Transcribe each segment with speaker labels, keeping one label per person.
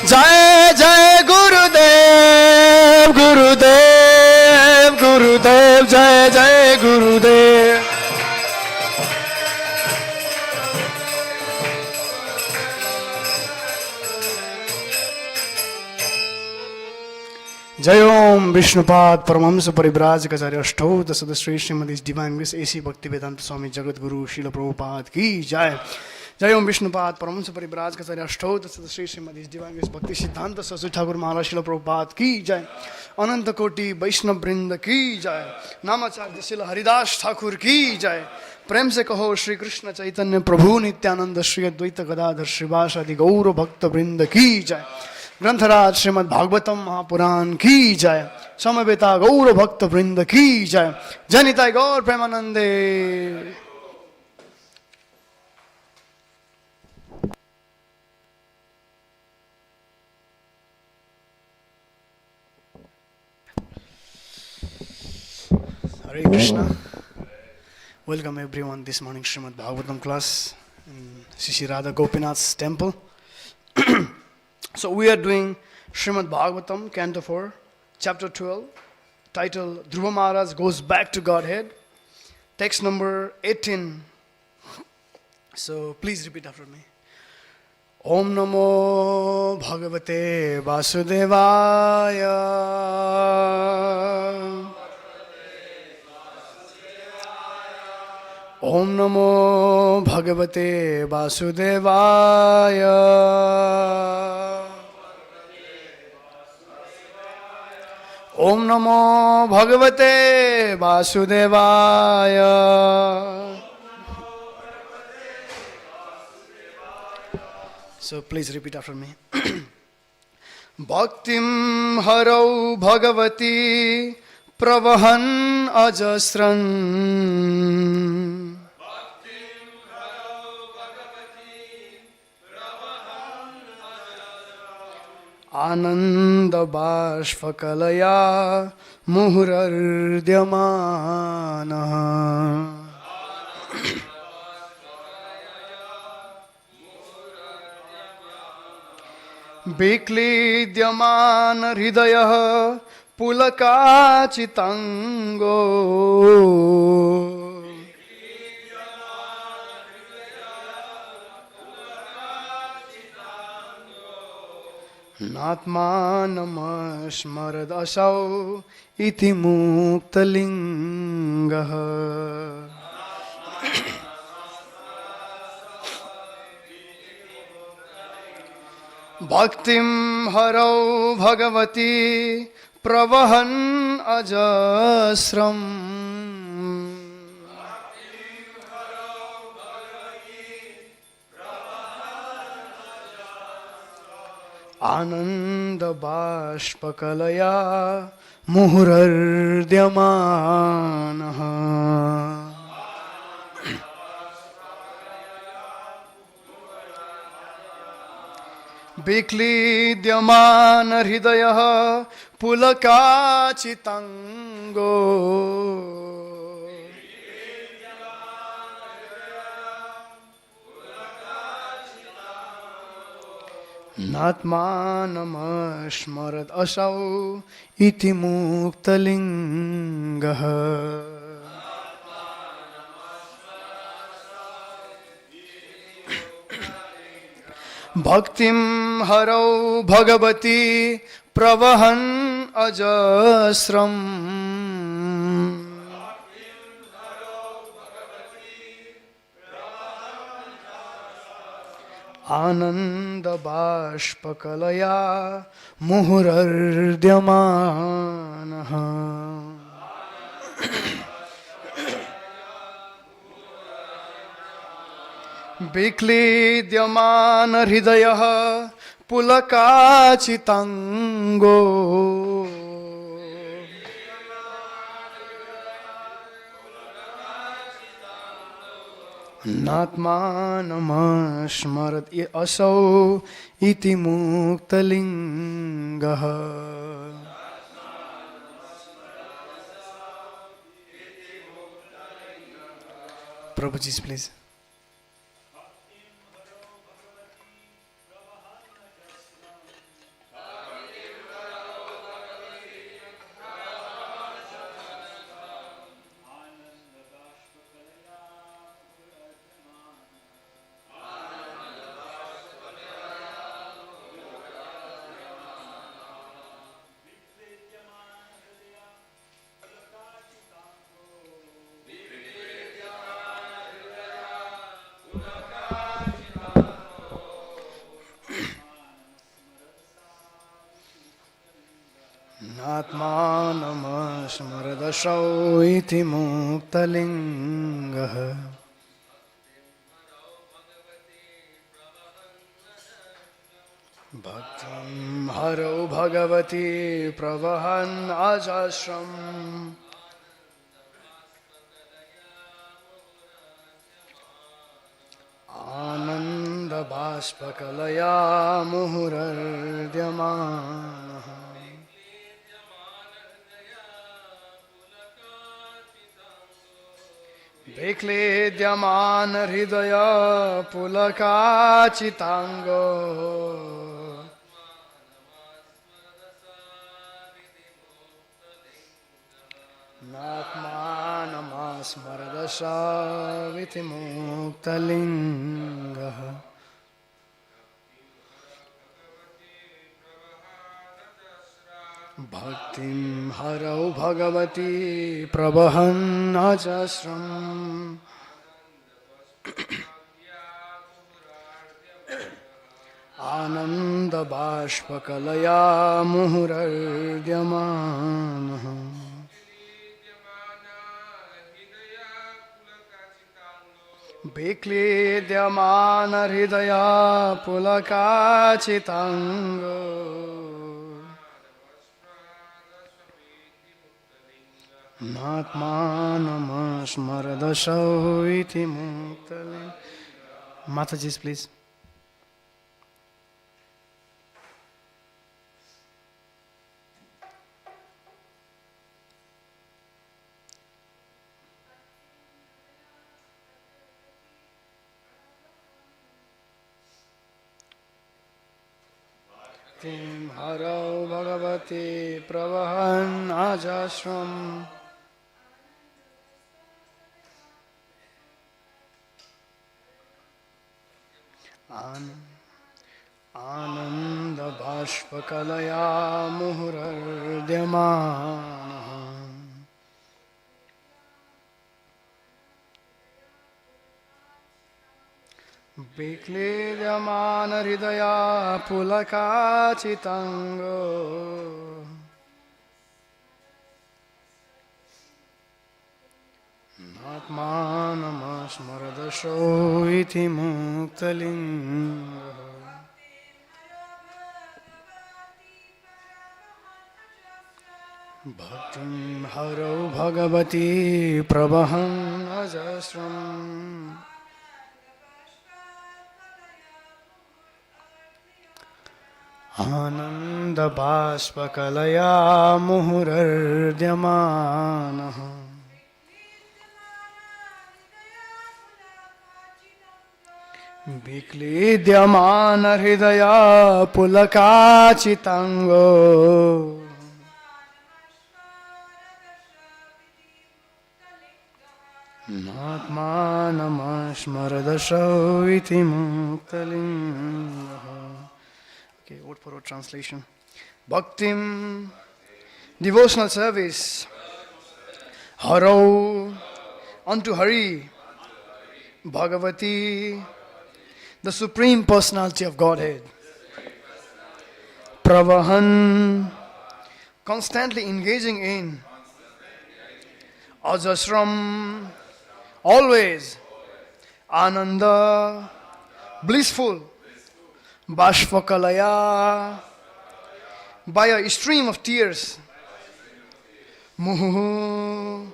Speaker 1: जय जय गुरुदेव गुरुदेव गुरुदेव जय जय गुरुदेव। जय ओम विष्णुपाद परमहंस परिव्राजकाचार्य अष्टोदश Shri Srimad divine grace AC Bhakti Vedanta स्वामी जगत गुरु श्रील प्रभुपाद की जय। जय ओम विष्णुपाद परमहंस परिव्राजकाचार्य अष्टोदश श्री श्रीमद डिवाइन ग्रेस भक्ति सिद्धांत सरस्वती ठाकुर महाराज श्रील प्रभुपाद की जय। अनंत कोटि वैष्णव वृंद की जय। नामाचार्य श्रील हरिदास ठाकुर की जय। प्रेम से कहो श्री कृष्ण चैतन्य प्रभु नित्यानंद श्री अद्वैत गदाधर श्रीवासादि गौर भक्त वृंद की जय। ग्रंथराज श्रीमद् भागवतम महापुराण की जय। समवेता गौर भक्त वृंद की जय। जनिताय गौर प्रेमानंदे। Hare Krishna. Welcome everyone this morning Srimad Bhagavatam class in Sri Radha Gopinath's temple. So we are doing Srimad Bhagavatam, Canto 4, Chapter 12, title Dhruva Maharaj Goes Back to Godhead, text number 18. So please repeat after me. Om Namo Bhagavate Vasudevaya. Om Namo Bhagavate Vasudevaya. Om Namo Bhagavate Vasudevaya. So please repeat after me. Bhaktim harau bhagavati pravahan ajasran. Ananda bashfakalaya muhurardhyamana. Viklidyaman hridayah pulakachitango. Natmanamashmaradasau iti muktalingah. Bhaktim harau bhagavati pravahan ajasram. Ananda bashpakalaya muhurardhyamana. Viklidyaman hridayah pulakachitango. Natmanamashmarad asau iti muktalingah. Bhaktim harau bhagavati pravahan ajasram. Ananda bashpakalaya muhurardhyamana. Viklidyaman hridayah pulakachitango. Natmanamashmarat asau iti muktalingah. Prabhuji, please. नात्मानमस्मरदशौ इति मुक्तलिङ्गः भक्तिं हरौ भगवती प्रवहन् अजस्रम् आनन्दबाष्पकलया मुहुरर्द्यमानः विक्लेद्यमान हृदय पुलकाचिताङ्गो नात्मानमस्मरदशाविति मुक्तलिङ्गः भक्तिं हरौ भगवती प्रवहन् अजस्रम् आनन्दबाष्पकलया मुहुरर्द्यमानः विक्लेद्यमान हृदय पुलकाचिताङ्गो नात्मानमस्मरदशौ इति मुक्तलिङ्गः Mataji's please. Tim Harau Bhagavati Pravahan Ajashram Ananda Bhashpakalaya Muhurardhyamanaha Vikledyamana Hridaya Pulakachitango Natmanamasmaradasho iti muktalinga Bhaktim harau bhagavati prabham ajasram Ananda bhaspakalaya muhurardhyamanaha Vikledyamana hridaya pulakachitango Natmanamasmaradasho iti muktalinga Okay, word for word translation. Bhaktim, devotional service. Haro, unto Hari. Bhagavati, the Supreme Personality of Godhead. Pravahan, constantly engaging in. Ajasram, always. Ananda, blissful. Bhashpakalaya, by a stream of tears. Muhu,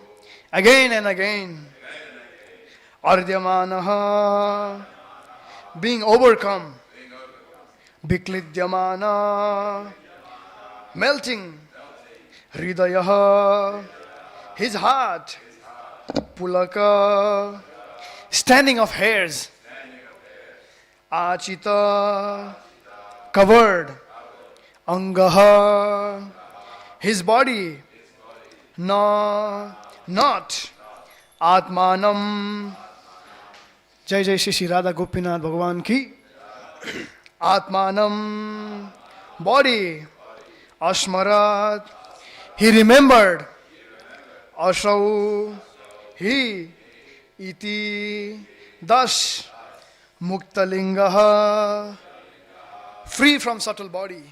Speaker 1: again and again. Ardhyamanaha, being overcome. Biklidyamana, melting. Hridayaha, his heart. Pulaka, standing of hairs. Achita, covered. Angaha, his body. Na, not. Atmanam, Jai Jai Shri Radha Gopinath Bhagavan ki. Atmanam, body. Ashmarat, he remembered. Ashau, he. Iti, thus. Muktalingaha, free from subtle body.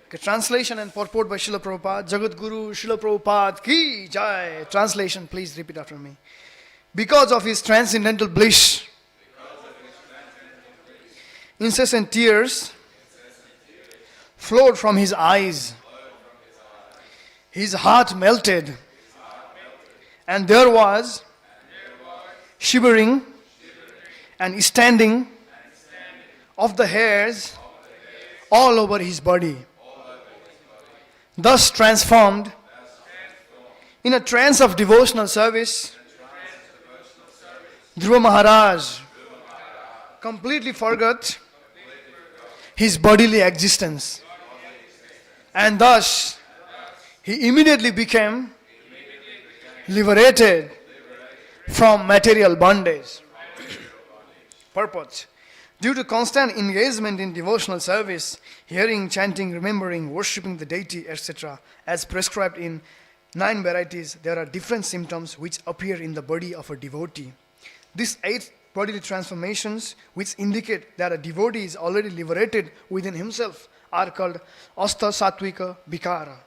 Speaker 1: Okay, translation and purport by Srila Prabhupada. Jagat Guru Srila Prabhupada ki jai. Translation, please repeat after me. Because of his transcendental bliss, incessant tears flowed from his eyes. His heart melted, and there was shivering and standing of the hairs all over his body. Thus transformed in a trance of devotional service, Dhruva Maharaj completely forgot his bodily existence, and thus he immediately became liberated from material bondage. Purport. Due to constant engagement in devotional service, hearing, chanting, remembering, worshipping the deity, etc., as prescribed in 9 varieties, there are different symptoms which appear in the body of a devotee. These 8 bodily transformations, which indicate that a devotee is already liberated within himself, are called Asta Sattvika Vikara.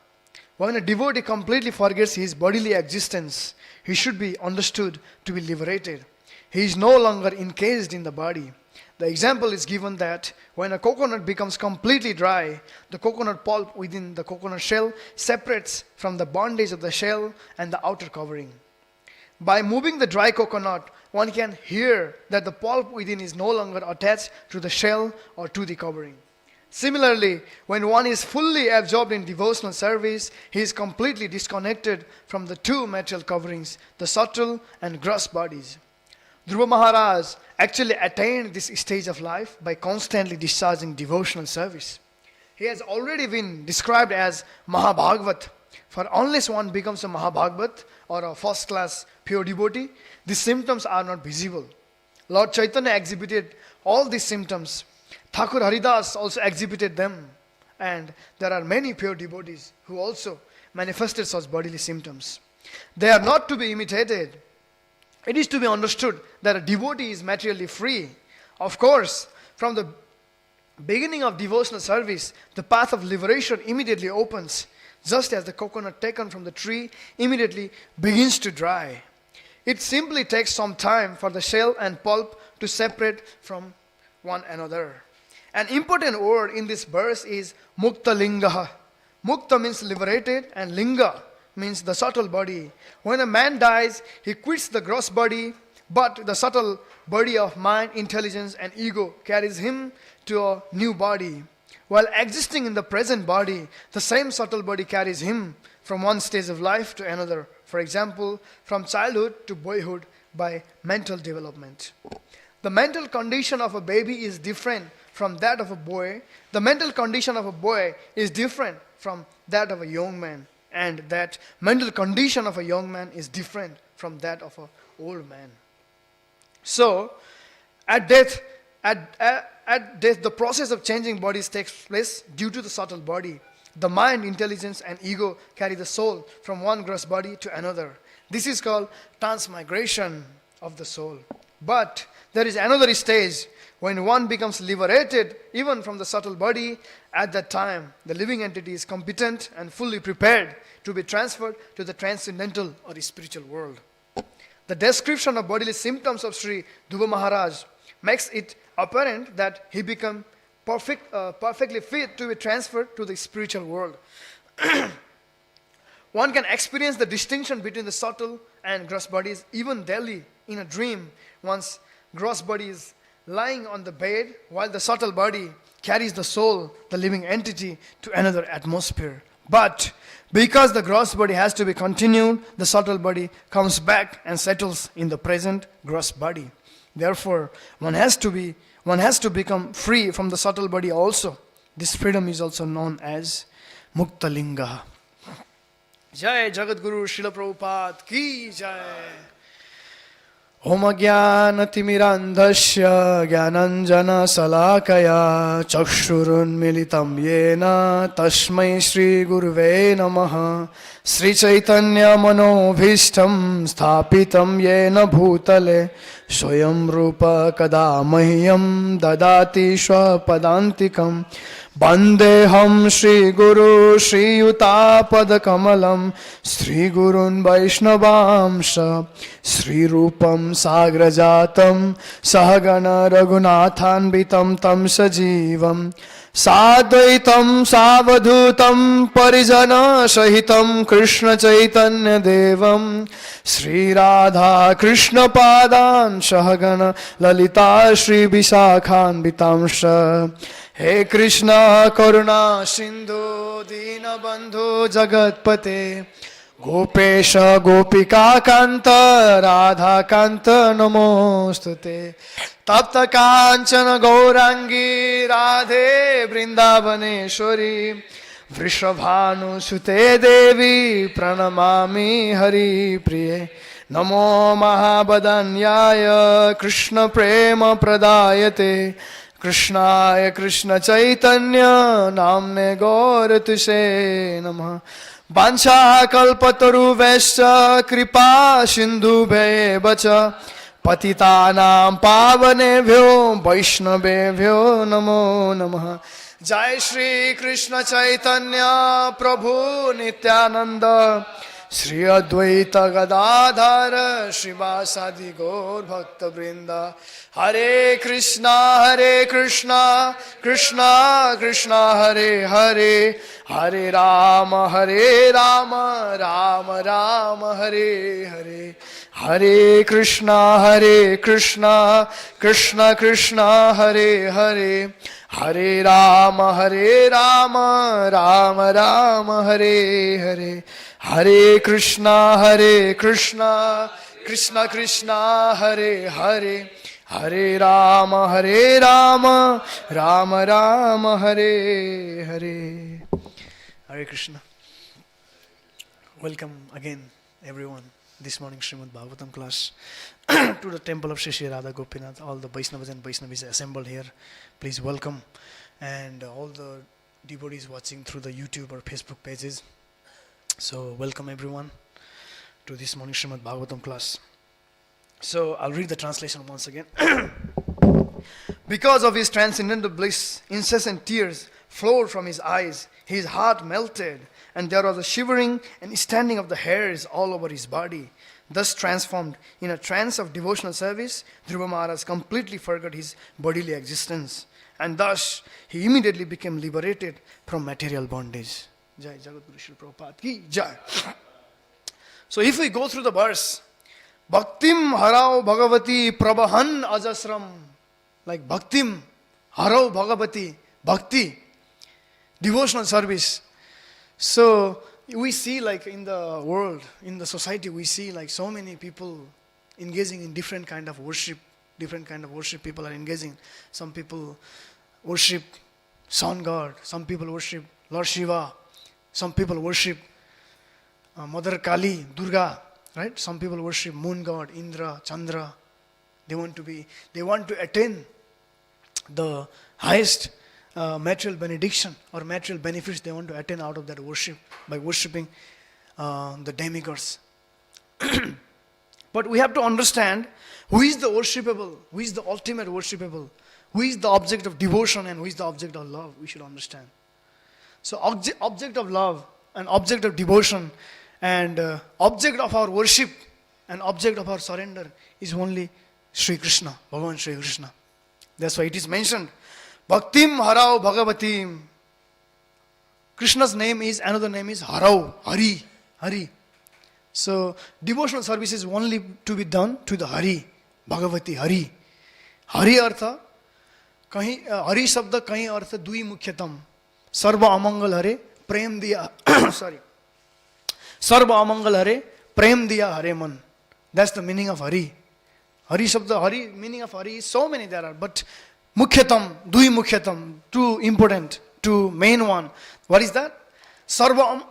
Speaker 1: When a devotee completely forgets his bodily existence, he should be understood to be liberated. He is no longer encased in the body. The example is given that when a coconut becomes completely dry, the coconut pulp within the coconut shell separates from the bondage of the shell and the outer covering. By moving the dry coconut, one can hear that the pulp within is no longer attached to the shell or to the covering. Similarly, when one is fully absorbed in devotional service, he is completely disconnected from the 2 material coverings, the subtle and gross bodies. Dhruva Maharaj actually attained this stage of life by constantly discharging devotional service. He has already been described as Mahabhagavat. For unless one becomes a Mahabhagavat or a first-class pure devotee, these symptoms are not visible. Lord Chaitanya exhibited all these symptoms. Thakur Haridas also exhibited them. And there are many pure devotees who also manifested such bodily symptoms. They are not to be imitated. It is to be understood that a devotee is materially free. Of course, from the beginning of devotional service, the path of liberation immediately opens, just as the coconut taken from the tree immediately begins to dry. It simply takes some time for the shell and pulp to separate from one another. An important word in this verse is Mukta Lingaha. Mukta means liberated, and Linga means the subtle body. When a man dies, he quits the gross body, but the subtle body of mind, intelligence, and ego carries him to a new body. While existing in the present body, the same subtle body carries him from one stage of life to another. For example, from childhood to boyhood by mental development. The mental condition of a baby is different from that of a boy. The mental condition of a boy is different from that of a young man. And that mental condition of a young man is different from that of an old man. So, at death, the process of changing bodies takes place due to the subtle body. The mind, intelligence, and ego carry the soul from one gross body to another. This is called transmigration of the soul. But there is another stage when one becomes liberated even from the subtle body. At that time, the living entity is competent and fully prepared to be transferred to the transcendental or the spiritual world. The description of bodily symptoms of Sri Dhruva Maharaj makes it apparent that he became perfectly fit to be transferred to the spiritual world. One can experience the distinction between the subtle and gross bodies even daily in a dream. One's gross body is lying on the bed while the subtle body carries the soul, the living entity, to another atmosphere. But because the gross body has to be continued, the subtle body comes back and settles in the present gross body. Therefore, one has to become free from the subtle body also. This freedom is also known as Muktalinga. Jai Jagat Guru Srila Prabhupada ki jai. Om Jnanatimirandhasya Jnananjana Salakaya Chakshurun Militam Yena Tasmai Shri Guruve Namaha. Sri Chaitanya Manobhishtam Sthapitam Yena Bhutale Swayam Rupa Kada Mahyam Dadati Swapadantikam Bandeham Shri Guru Shri Yuta Pada Kamalam Shri Gurun Vaishnavamsha Shri Rupam Sagrajatam Sahagana Raghunathanvitam Tam Sajivam Sadvaitam Savadhutam Parijana Sahitam Krishna Chaitanya Devam Sri Radha Krishna Padan Sahagana Lalita Shri Visakhan Vitamsha He Krishna Karuna Sindhu Dina Bandhu Jagatpate Gopesha Gopika Kanta Radha Kanta Namostute Tapta Kanchana Gaurangi Radhe Vrindavaneshwari Vrishabhanu Sute Devi Pranamami Hari Priye Namo Mahabadanyaya Krishna Prema Pradayate Krishnaya Krishna Chaitanya Namne Gauratuse Namah Vancha kalpataru vescha kripa sindhu bhevacha patitanam pavanebhyo vaishnavebhyo namo namah. Jai Shri Krishna Chaitanya Prabhu Nityananda Shri Advaita Gadadhara Srivasadi Gaur Bhakta Vrinda Hare Krishna Krishna Krishna Hare Hare Hare Rama Rama Rama Hare Hare Hare Krishna Krishna Krishna Hare Hare Hare Rama Rama Hare Hare Hare Krishna Krishna Krishna Hare Hare Hare Rama Rama Hare Hare. Hare Krishna. Welcome again everyone this morning Srimad Bhagavatam class to the temple of Shri Shri Radha Gopinath. All the Vaishnavas and Vaishnavis assembled here. Please welcome. And all the devotees watching through the YouTube or Facebook pages. So welcome everyone to this morning Srimad Bhagavatam class. So I'll read the translation once again. Because of his transcendental bliss, incessant tears flowed from his eyes. His heart melted, and there was a shivering and standing of the hairs all over his body. Thus transformed in a trance of devotional service, Dhruva Maharaj completely forgot his bodily existence. And thus he immediately became liberated from material bondage. Jai Jagadguru Srila Prabhupada ki Jai. So if we go through the verse, Bhaktim Harao Bhagavati Prabhahan Ajasram, like Bhaktim Harao Bhagavati, Bhakti, devotional service. So we see like in the world, in the society, we see like so many people engaging in different kind of worship. Different kind of worship people are engaging. Some people worship sun god. Some people worship Lord Shiva. Some people worship Mother Kali, Durga. Right? Some people worship moon god, Indra, Chandra. They want to attain the highest material benediction or material benefits they want to attain out of that worship by worshipping the demigods. But we have to understand who is the worshipable, who is the ultimate worshipable, who is the object of devotion and who is the object of love. We should understand. So object of love and object of devotion and object of our worship and object of our surrender is only Sri Krishna, Bhagavan Sri Krishna. That's why it is mentioned, Bhaktim Harao Bhagavatim. Krishna's name is, another name is Harao, Hari. So devotional service is only to be done to the Hari, Bhagavati, Hari. Hari artha, Hari shabda kahin artha dui mukhyatam. Sarva amangal hare, prem diya, Sarva amangal hare, prem diya hare man. That's the meaning of Hari. Hari shabda, Hari, meaning of Hari is so many there are, but mukhyatam, dui mukhyatam, two important, two main one. What is that? Sarva,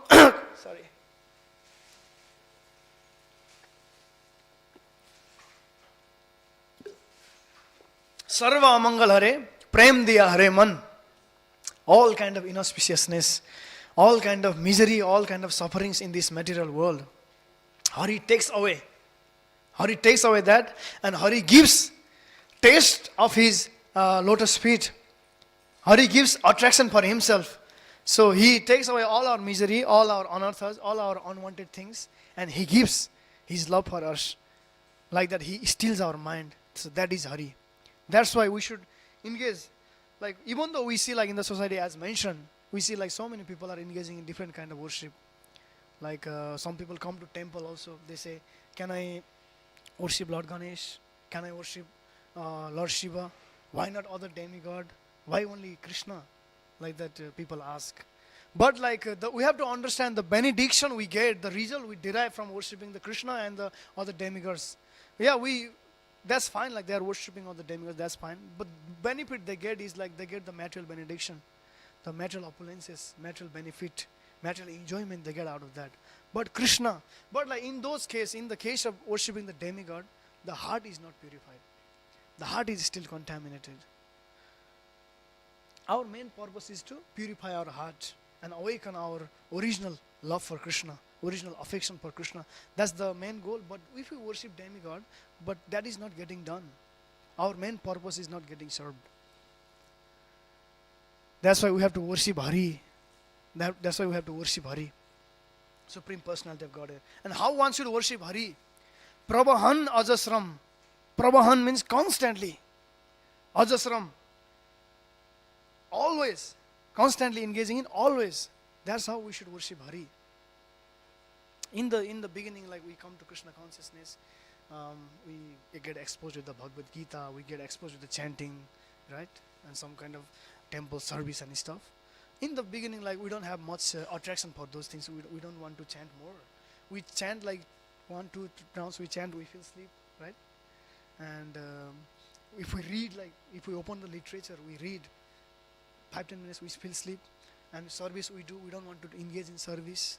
Speaker 1: Sarva amangal hare, prem diya hare man. All kind of inauspiciousness, all kind of misery, all kind of sufferings in this material world, Hari takes away. Hari takes away that, and Hari gives taste of his lotus feet. Hari gives attraction for himself. So he takes away all our misery, all our anarthas, all our unwanted things, and he gives his love for us. Like that, he steals our mind. So that is Hari. That's why we should engage. Like, even though we see, like in the society as mentioned, we see like so many people are engaging in different kind of worship. Like some people come to temple also. They say, can I worship Lord Ganesh? Can I worship Lord Shiva? Why not other demigod? Why only Krishna? Like that people ask. But like we have to understand the benediction we get, the result we derive from worshipping the Krishna and the other demigods. Yeah, that's fine, like they are worshipping other demigods, that's fine. But benefit they get is like they get the material benediction, the material opulences, material benefit, material enjoyment they get out of that. But Krishna, but like in the case of worshipping the demigod, the heart is not purified. The heart is still contaminated. Our main purpose is to purify our heart and awaken our original love for Krishna, original affection for Krishna. That's the main goal. But if we worship demigod, but that is not getting done, our main purpose is not getting served. That's why we have to worship Hari. That's why we have to worship Hari, Supreme Personality of Godhead. And how one should worship Hari? Prabhahan ajasram. Prabhahan means constantly. Ajasram. Always. Constantly engaging in always. That's how we should worship Hari. In the beginning, like we come to Krishna consciousness, we get exposed with the Bhagavad Gita, we get exposed with the chanting, right? And some kind of temple service and stuff. In the beginning, like we don't have much attraction for those things. We don't want to chant more. We chant like 1, 2 rounds. We chant, we feel sleep, right? And if we read, like if we open the literature, we read 5-10 minutes, we feel sleep. And service we do, we don't want to engage in service.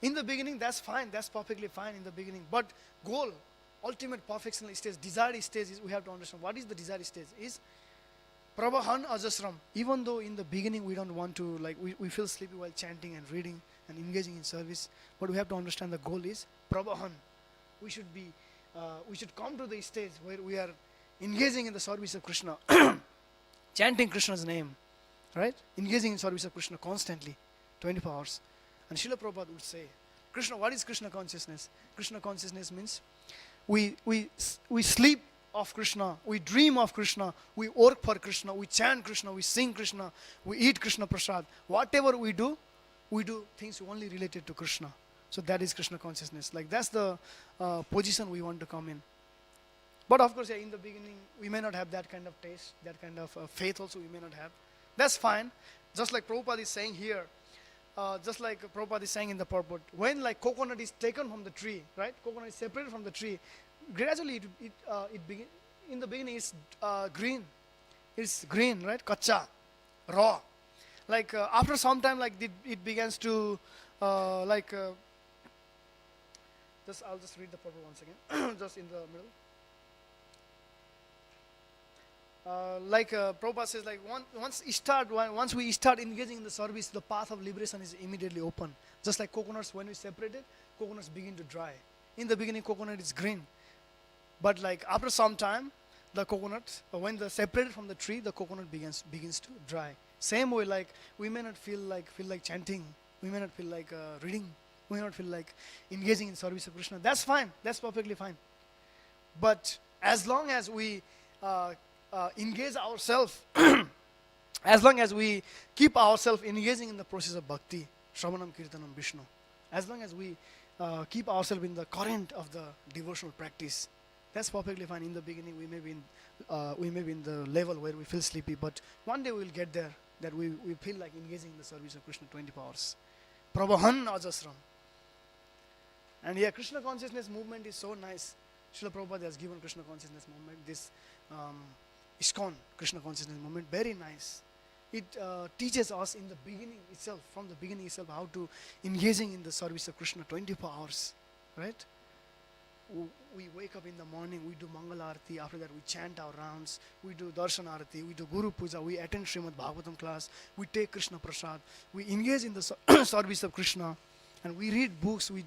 Speaker 1: In the beginning, that's fine. That's perfectly fine in the beginning. But goal, ultimate perfectional stage, desired stage is, we have to understand what is the desired stage is Prabhahan Ajasram. Even though in the beginning we don't want to, like we feel sleepy while chanting and reading and engaging in service, but we have to understand the goal is Prabhahan. We should come to the stage where we are engaging in the service of Krishna, chanting Krishna's name, right? Engaging in service of Krishna constantly, 24 hours. And Srila Prabhupada would say, Krishna, what is Krishna consciousness? Krishna consciousness means we sleep of Krishna, we dream of Krishna, we work for Krishna, we chant Krishna, we sing Krishna, we eat Krishna Prasad. Whatever we do things only related to Krishna. So that is Krishna consciousness. Like that's the position we want to come in. But of course, yeah, in the beginning, we may not have that kind of taste, that kind of faith also we may not have. That's fine. Just like Prabhupada is saying here, just like Prabhupada is saying in the purport, when like coconut is taken from the tree, right? Coconut is separated from the tree. Gradually, in the beginning, it's green. It's green, right? Kacha, raw. Like after some time, like it begins to I'll just read the purport once again, just in the middle. Prabhupada says, like once we start engaging in the service, the path of liberation is immediately open. Just like coconuts, when we separate it, coconuts begin to dry. In the beginning, coconut is green, but like after some time, the coconut, when they're separated from the tree, the coconut begins to dry. Same way, like we may not feel like chanting, we may not feel like reading, we may not feel like engaging in service of Krishna. That's fine. That's perfectly fine. But as long as we engage ourselves, as long as we keep ourselves engaging in the process of bhakti, Shravanam, Kirtanam, Vishnu, as long as we keep ourselves in the current of the devotional practice, that's perfectly fine. In the beginning, we may be in the level where we feel sleepy, but one day we will get there, that we feel like engaging in the service of Krishna 24 hours. Prabhahan Ajasram. And yeah, Krishna consciousness movement is so nice. Srila Prabhupada has given Krishna consciousness movement, this ISKCON Krishna consciousness movement, very nice. It teaches us in the beginning itself, from the beginning itself, how to engaging in the service of Krishna 24 hours, right? We wake up in the morning, we do Mangal Arati, after that we chant our rounds, we do Darshan Arati, we do Guru Puja, we attend Srimad Bhagavatam class, we take Krishna Prasad, we engage in the service of Krishna, And we read books, we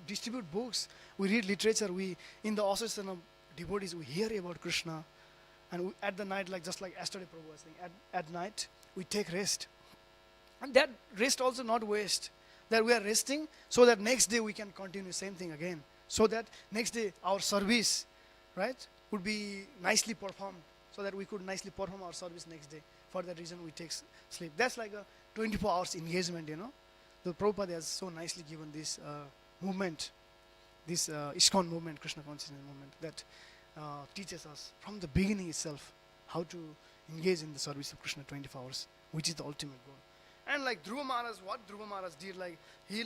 Speaker 1: distribute books, we read literature, we, in the association of devotees, we hear about Krishna. And we, at the night, like just like yesterday Prabhu was saying, at night, we take rest. And that rest also not waste. That we are resting so that next day we can continue same thing again. So that next day our service, right, would be nicely performed. So that we could nicely perform our service next day. For that reason we take sleep. That's like a 24 hours engagement, you know. The Prabhupada has so nicely given this movement, this ISKCON movement, Krishna consciousness movement, that teaches us from the beginning itself how to engage in the service of Krishna 24 hours, which is the ultimate goal. And like Dhruva Maharaj, what Dhruva Maharaj did, like he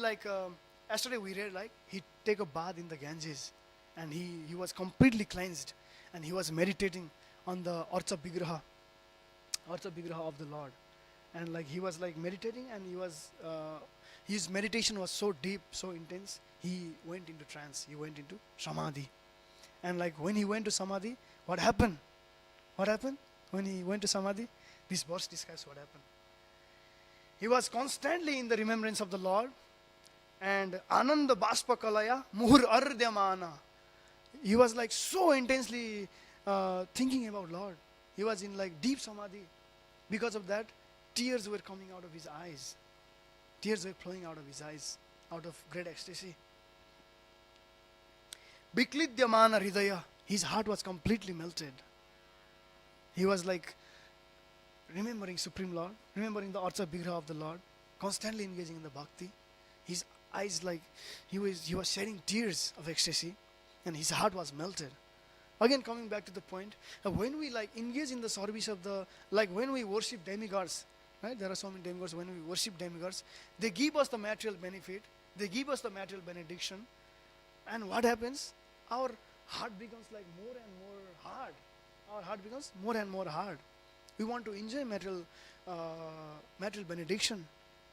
Speaker 1: yesterday we read like he take a bath in the Ganges, and he was completely cleansed, and he was meditating on the Archa Vigraha of the Lord, and like he was like meditating, and he was his meditation was so deep, so intense, he went into trance, he went into samadhi. And like when he went to samadhi, what happened? When he went to samadhi? This verse describes what happened. He was constantly in the remembrance of the Lord, and Ananda Baspa Kalaya Muhur Ardyamana. He was like so intensely thinking about Lord. He was in like deep samadhi. Because of that, tears were coming out of his eyes. Tears were flowing out of his eyes, out of great ecstasy. Biklidyamana Hridaya. His heart was completely melted. He was like remembering Supreme Lord, remembering the Archa Vigraha of the Lord, constantly engaging in the bhakti. His eyes, like he was shedding tears of ecstasy, and his heart was melted. Again, coming back to the point, when we like engage in the service of the, like when we worship demigods, right? There are so many demigods. When we worship demigods, they give us the material benefit, they give us the material benediction, and what happens? Our heart becomes like more and more hard. Our heart becomes more and more hard. We want to enjoy material benediction.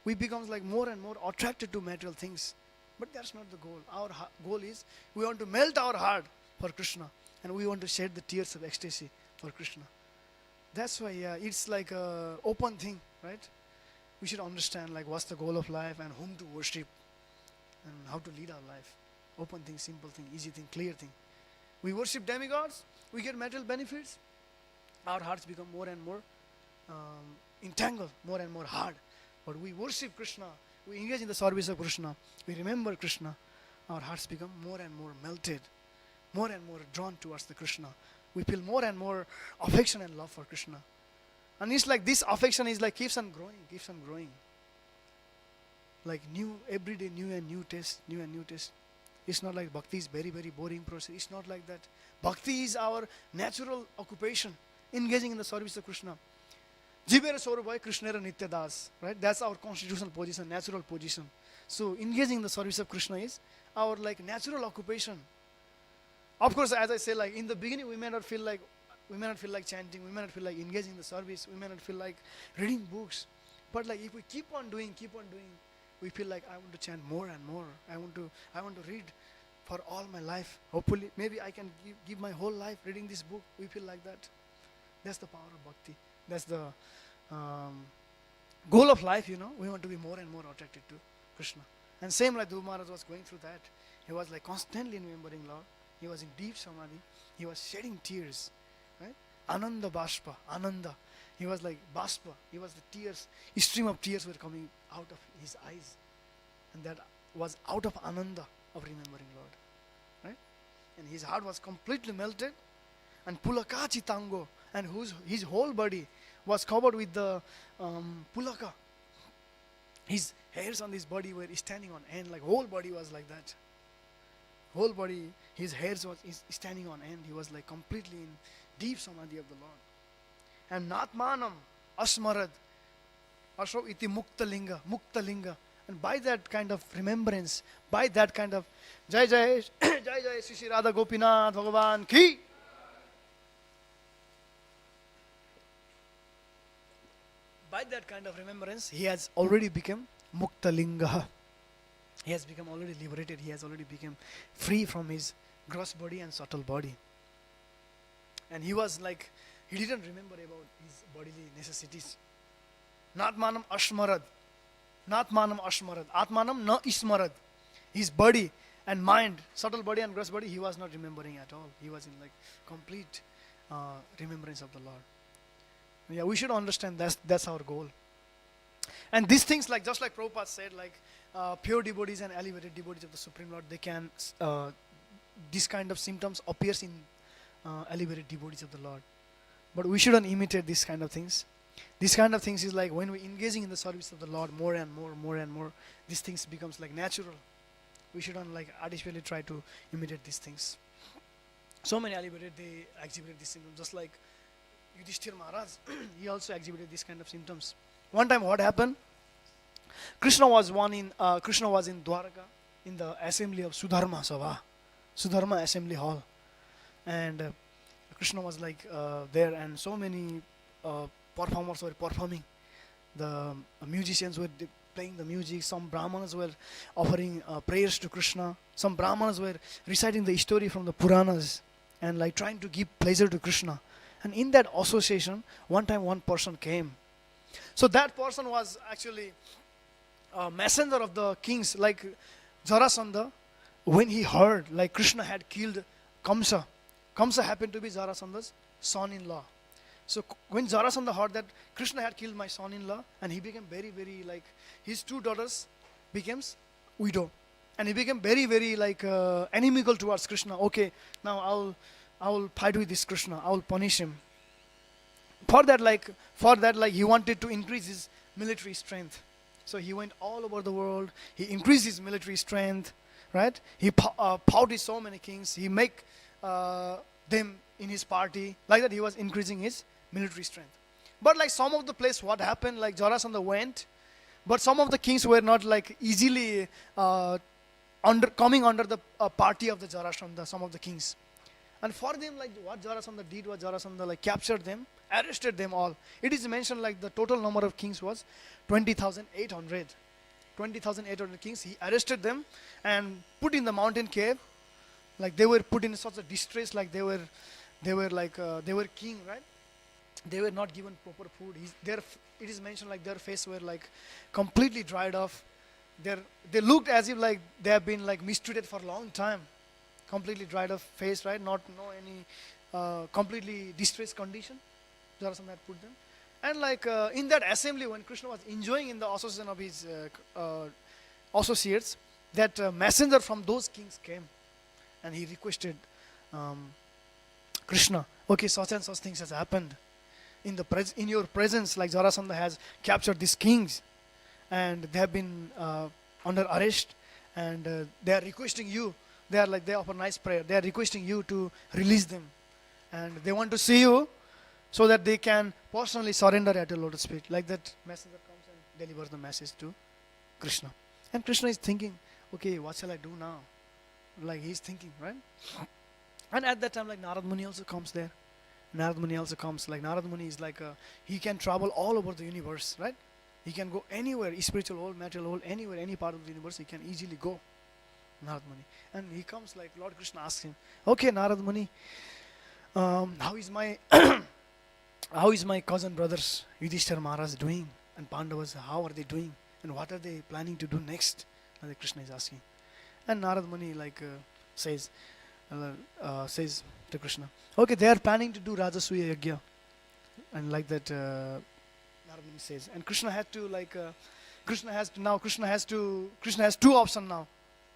Speaker 1: We become like more and more attracted to material things. But that's not the goal. Our goal is we want to melt our heart for Krishna, and we want to shed the tears of ecstasy for Krishna. That's why it's like an open thing, right? We should understand like what's the goal of life and whom to worship and how to lead our life. Open thing, simple thing, easy thing, clear thing. We worship demigods, we get material benefits. Our hearts become more and more entangled, more and more hard. But we worship Krishna, we engage in the service of Krishna, we remember Krishna, our hearts become more and more melted, more and more drawn towards the Krishna. We feel more and more affection and love for Krishna. And it's like this affection is like keeps on growing. Like new, every day new and new taste. It's not like bhakti is very, very boring process. It's not like that. Bhakti is our natural occupation, engaging in the service of Krishna. Jivera Saurabhai Krishnera Nitya Das, right? That's our constitutional position, natural position. So engaging in the service of Krishna is our like natural occupation. Of course, as I say, like in the beginning, we may not feel like chanting, we may not feel like engaging in the service, we may not feel like reading books. But like if we keep on doing, we feel like I want to chant more and more. I want to read for all my life. Hopefully, maybe I can give my whole life reading this book. We feel like that. That's the power of bhakti. That's the goal of life, you know. We want to be more and more attracted to Krishna. And same like Dhruva Maharaj was going through that. He was like constantly remembering Lord. He was in deep samadhi. He was shedding tears, right? Ananda Bashpa, Ananda. He was like Bashpa. He was the tears. A stream of tears were coming out of his eyes. And that was out of Ananda of remembering Lord, right? And his heart was completely melted. And Pulaka Chitango, and his whole body was covered with the Pulaka. His hairs on his body were standing on end, like whole body was like that. Whole body, his hairs was standing on end. He was like completely in deep samadhi of the Lord. And Natmanam Asmarad, Asho iti Muktalinga. And by that kind of remembrance, by that kind of Jai Jai, Jai Jai Sri Radha Gopinath Bhagavan Ki. By that kind of remembrance, he has already become Muktalinga. He has become already liberated. He has already become free from his gross body and subtle body. And he was like, he didn't remember about his bodily necessities. Natmanam Ashmarad. Natmanam Ashmarad. Atmanam na Ismarad. his body and mind, subtle body and gross body, he was not remembering at all. He was in like complete remembrance of the Lord. Yeah, we should understand that's our goal. And these things, like just like Prabhupada said, like pure devotees and elevated devotees of the Supreme Lord, they can, this kind of symptoms appears in elevated devotees of the Lord. But we shouldn't imitate these kind of things. These kind of things is like when we're engaging in the service of the Lord more and more, these things becomes like natural. We shouldn't like artificially try to imitate these things. So many elevated, they exhibited these symptoms, just like Yudhishthir Maharaj, he also exhibited these kind of symptoms. One time what happened? Krishna was in Dwarka, in the assembly of Sudharma Sabha, Sudharma assembly hall. And Krishna was like there, and so many performers were performing. The musicians were playing the music. Some Brahmanas were offering prayers to Krishna. Some Brahmanas were reciting the story from the Puranas and like trying to give pleasure to Krishna. And in that association, one time one person came. So that person was actually a messenger of the kings, like Jarasandha. When he heard like Krishna had killed Kamsa, Kamsa happened to be Jarasandha's son-in-law. So when Jarasandha heard that Krishna had killed my son-in-law, and he became very, very like, his two daughters became widow, and he became very, very like inimical towards Krishna. Okay, now I will fight with this Krishna. I will punish him. For that, like he wanted to increase his military strength. So he went all over the world. He increased his military strength, right? He fought with so many kings. He make them in his party. Like that, he was increasing his military strength. But like some of the place, what happened? Like Jarasandha went, but some of the kings were not like easily coming under the party of the Jarasandha. Some of the kings. And for them, like what Jarasandha did was Jarasandha like captured them, arrested them all. It is mentioned like the total number of kings was 20,800. 20,800 kings. He arrested them and put in the mountain cave. Like they were put in such a distress, like they were king, right? They were not given proper food. It is mentioned like their face were like completely dried off. They looked as if like they have been like mistreated for a long time. Completely dried off face, right? No any completely distressed condition. Jarasandha had put them. And like in that assembly, when Krishna was enjoying in the association of his associates, that messenger from those kings came, and he requested Krishna, okay, such and such things has happened in your presence. Like Jarasandha has captured these kings, and they have been under arrest, and they are requesting you. They offer nice prayer. They are requesting you to release them, and they want to see you, so that they can personally surrender at your lotus feet. Like that, messenger comes and delivers the message to Krishna, and Krishna is thinking, okay, what shall I do now? Like he's thinking, right? And at that time, like Narad Muni also comes there. Narad Muni also comes. Like Narad Muni is like he can travel all over the universe, right? He can go anywhere, spiritual world, material world, anywhere, any part of the universe, he can easily go. Narad Muni. And he comes like Lord Krishna asks him, okay, Narad Muni, how is my how is my cousin brothers Yudhishthira Maharaj doing, and Pandavas, how are they doing, and what are they planning to do next? And Krishna is asking. And Narad Muni like says to Krishna, okay, they are planning to do Rajasuya Yagya. And like that Narad Muni says. And Krishna had to like Krishna has two options now.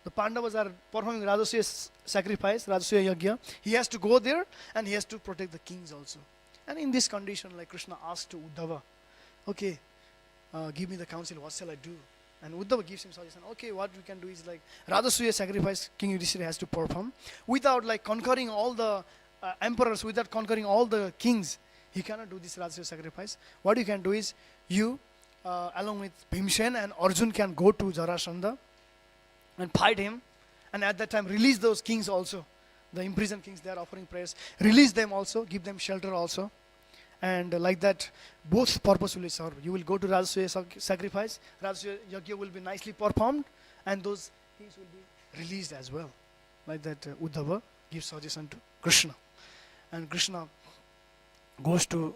Speaker 1: The Pandavas are performing Rajasuya sacrifice, Rajasuya Yagya. He has to go there, and he has to protect the kings also. And in this condition, like Krishna asked to Uddhava, okay, give me the counsel, what shall I do? And Uddhava gives him suggestion, okay, what we can do is like Rajasuya sacrifice King Yudhishthira has to perform without like conquering all the emperors, without conquering all the kings. He cannot do this Rajasuya sacrifice. What you can do is you, along with Bhimsen and Arjun, can go to Jarasandha and fight him, and at that time release those kings also. The imprisoned kings, they are offering prayers. Release them also, give them shelter also. And like that, both purpose will serve. You will go to Rajasuya sacrifice, Rajasuya Yagya will be nicely performed, and those kings will be released as well. Like that, Uddhava gives suggestion to Krishna. And Krishna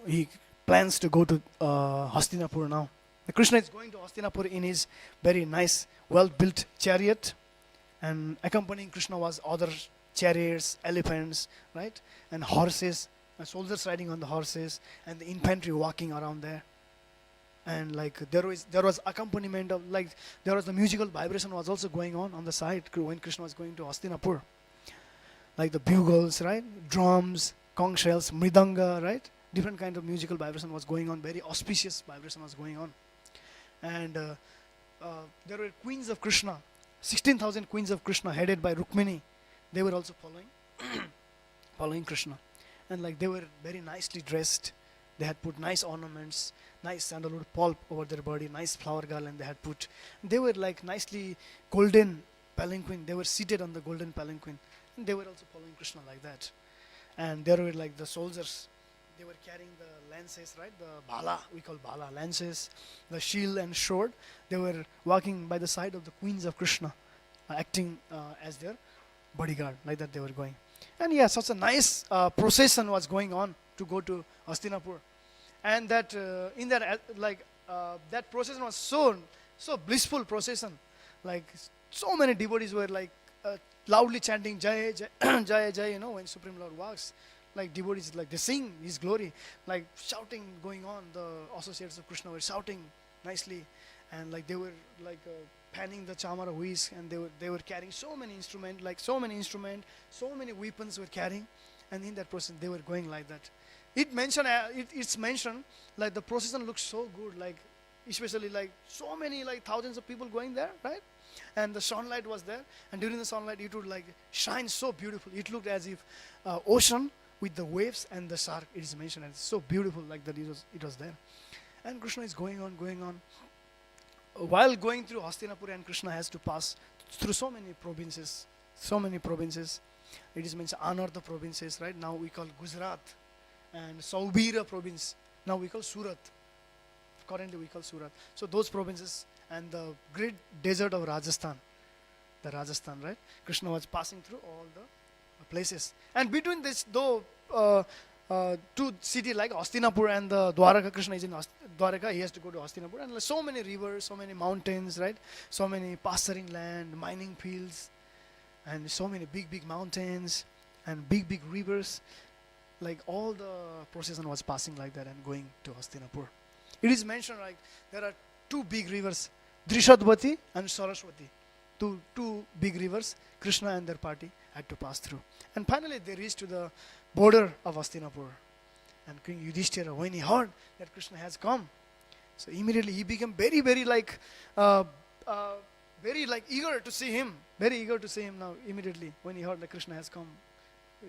Speaker 1: he plans to go to Hastinapur now. Krishna is going to Hastinapur in his very nice, well-built chariot, And accompanying Krishna was other chariots, elephants, right? And horses, and soldiers riding on the horses, and the infantry walking around there. And like there was accompaniment of, like, there was the musical vibration was also going on the side when Krishna was going to Hastinapur. Like the bugles, right? Drums, conch shells, mridanga, right? Different kind of musical vibration was going on. Very auspicious vibration was going on. And there were queens of Krishna, 16,000 queens of Krishna headed by Rukmini. They were also following Krishna. And like they were very nicely dressed. They had put nice ornaments, nice sandalwood pulp over their body, nice flower garland they had put. They were like nicely golden palanquin. They were seated on the golden palanquin. And they were also following Krishna like that. And there were like the soldiers. They were carrying the lances, right? The bhala, we call bhala, lances, the shield and sword. They were walking by the side of the queens of Krishna, acting as their bodyguard, like that they were going. And yeah, such a nice procession was going on to go to Hastinapur. And that in that that procession was so blissful procession. Like so many devotees were like loudly chanting Jai Jai Jai Jai, when Supreme Lord walks. Like devotees, like they sing His glory, like shouting going on. The associates of Krishna were shouting nicely, and like they were like panning the chamara whisk, and they were carrying so many instruments, so many weapons were carrying, and in that process they were going like that. It's mentioned like the procession looks so good, like especially like so many like thousands of people going there, right? And the sunlight was there, and during the sunlight it would like shine so beautiful. It looked as if ocean with the waves and the shark. It is mentioned, and it's so beautiful like that it was there. And Krishna is going on. While going through Hastinapur, and Krishna has to pass through so many provinces. It is mentioned Anartha provinces, right? Now we call Gujarat, and Saubira province. Now we call Surat. Currently we call Surat. So those provinces and the great desert of Rajasthan, right? Krishna was passing through all the places. And between this, though, two cities like Hastinapur and the Dwaraka, Krishna is in Dwaraka, he has to go to Hastinapur. And like so many rivers, so many mountains, right? So many pasturing land, mining fields, and so many big mountains and big rivers. Like all the procession was passing like that and going to Hastinapur. It is mentioned like there are two big rivers, Drishadvati and Saraswati. Two big rivers, Krishna and their party had to pass through. And finally they reached to the border of Hastinapur. And King Yudhishthira, when he heard that Krishna has come, so immediately he became very eager to see him. Very eager to see him now immediately when he heard that Krishna has come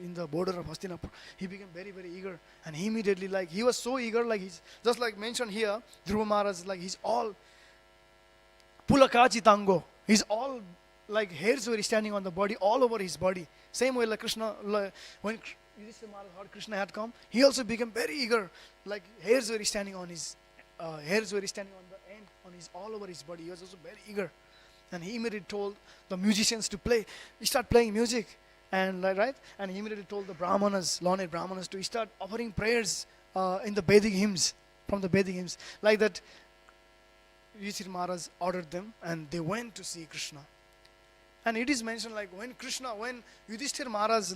Speaker 1: in the border of Hastinapur. He became very eager. And he immediately, like, he was so eager, like he's just like mentioned here, Dhruva Maharaj, like he's all Pulakachi Tango. He's all like hairs were standing on the body, all over his body. Same way like Krishna, when Yudhishthira Maharaj heard Krishna had come, he also became very eager. Like hairs were standing on his, hairs were standing on the end, on his, all over his body. He was also very eager. And he immediately told the musicians to start playing music. And right? And he immediately told the Brahmanas, learned Brahmanas, to start offering prayers in the Vedic hymns, from the Vedic hymns. Like that, Yudhishthira Maharaj ordered them, and they went to see Krishna. And it is mentioned like when Yudhishthira Maharaj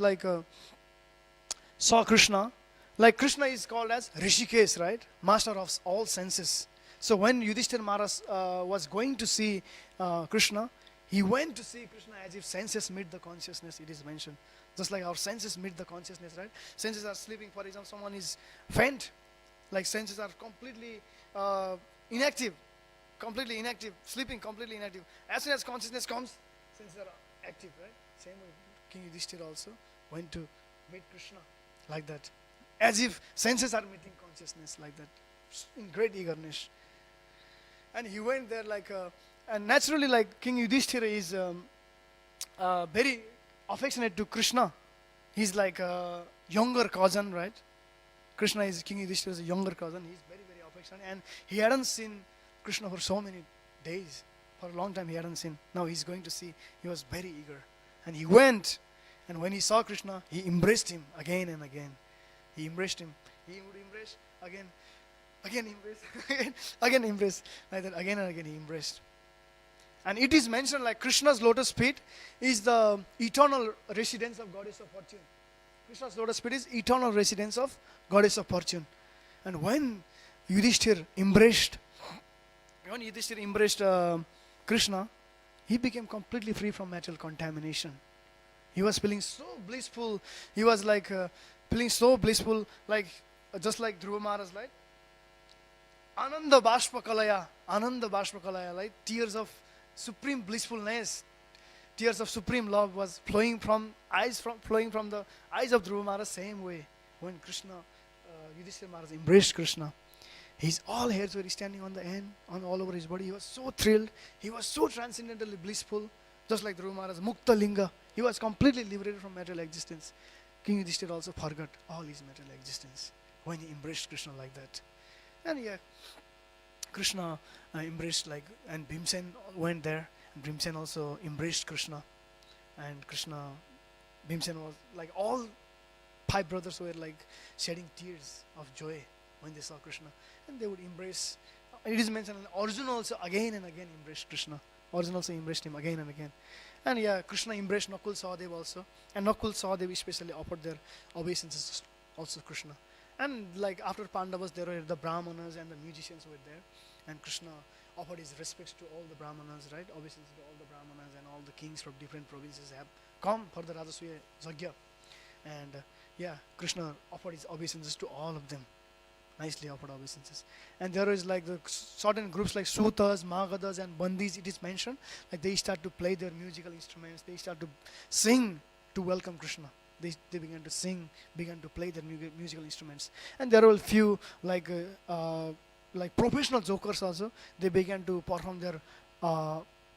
Speaker 1: saw Krishna, like Krishna is called as Rishikesh, right? Master of all senses. So when Yudhishthira Maharaj was going to see Krishna, he went to see Krishna as if senses meet the consciousness, it is mentioned. Just like our senses meet the consciousness, right? Senses are sleeping, for example, someone is faint, like senses are completely inactive, sleeping completely inactive. As soon as consciousness comes, senses are active, right? Same way, King Yudhishthira also went to meet Krishna like that. As if senses are meeting consciousness like that, in great eagerness. And he went there and naturally, like King Yudhishthira is very affectionate to Krishna. He's like a younger cousin, right? King Yudhishthira's younger cousin. He's very affectionate, and he hadn't seen Krishna for so many days. For a long time he hadn't seen. Now he's going to see. He was very eager, and he went. And when he saw Krishna, he embraced him again and again. He embraced him. He would embrace again embrace, again embrace, like that. Again and again he embraced. And it is mentioned like Krishna's lotus feet is the eternal residence of goddess of fortune. Krishna's lotus feet is eternal residence of goddess of fortune. And when Yudhishthir embraced, Krishna, he became completely free from material contamination. He was feeling so blissful. He was like feeling so blissful, like just like Dhruva Maharaj, like Ananda Bashpakalaya, like tears of supreme blissfulness, tears of supreme love was flowing from the eyes of Dhruva Maharaj. Same way when Krishna, Yudhishthira Maharaj embraced Krishna, his all hairs were standing on the end, on all over his body. He was so thrilled. He was so transcendentally blissful, just like Dhruva Maharaj, Mukta Linga. He was completely liberated from material existence. King Yudhishthira also forgot all his material existence when he embraced Krishna like that. And yeah, Krishna embraced and Bhimsen went there, and Bhimsen also embraced Krishna. And Bhimsen was like, all 5 brothers were like shedding tears of joy when they saw Krishna, and they would embrace. It is mentioned, Arjuna also again and again embraced Krishna. Arjuna also embraced him again and again. And yeah, Krishna embraced Nakul Sahadev also, and Nakul Sahadev especially offered their obeisances also to Krishna. And like after Pandavas, there were the Brahmanas and the musicians were there, and Krishna offered his respects to all the Brahmanas, right? Obeisances to all the Brahmanas, and all the kings from different provinces have come for the Rajasuya Yajna. And yeah, Krishna offered his obeisances to all of them. Nicely offered obeisances. And there is like the certain groups like Sutas, Magadas and Bandis, it is mentioned, like they start to play their musical instruments, they start to sing to welcome Krishna. They began to sing, began to play their musical instruments. And there were a few like professional jokers also. They began to perform their